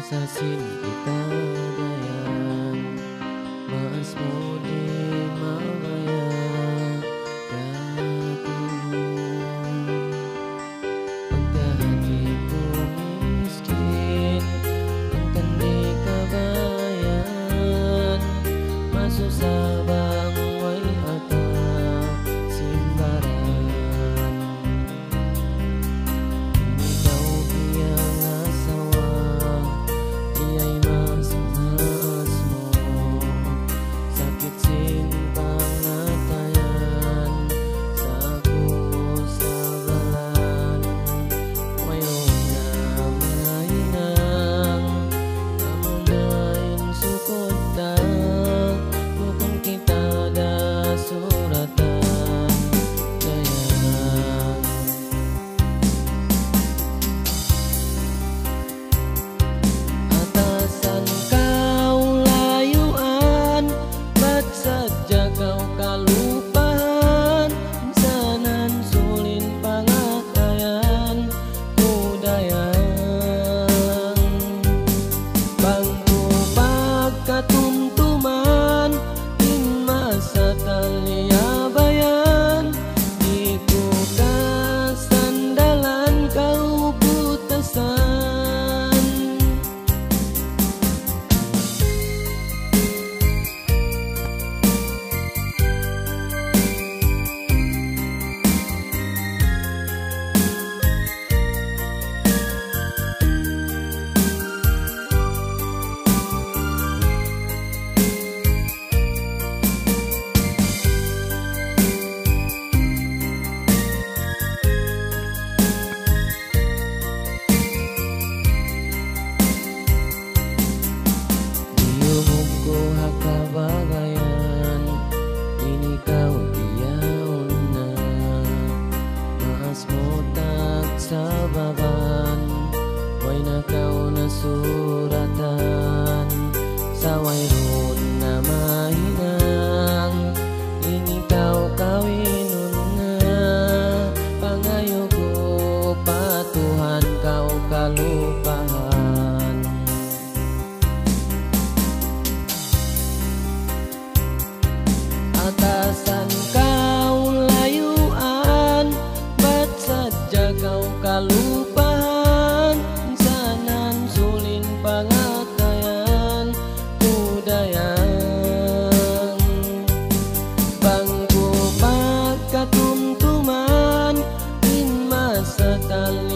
Sasin kita dayang Mas mudi mangaya Katumu Pagkahatiku miskin Angkan di kabayan Masusah bang way ata simbaran Ikaw biyang asawa Iya'y mas mo Sakit sin pangatayan Sa ako sa balan Mayong na mainang Amunain sukot ta Bukong kita da suratan Kayang Atasan kau layuan Ba't sadya kau kalupahan Insanan sulin pangakayan Kudayang Bangku pagkatumtuman In masa taliabayan Di ku kasandalan kau putasan Diyumog ko hakabagayan Ini kau diyaon na Maas mo tak sa baban Way na kau nasuratan Sa wayron na mahinang Ini kau kawinun na Pangayo ko patuhan kau kalupahan Atasan kau layuan Ba't sadya kau kalupahan Insanan sulin pangakayan Kudayang Bangku pagkatumtuman In masa tali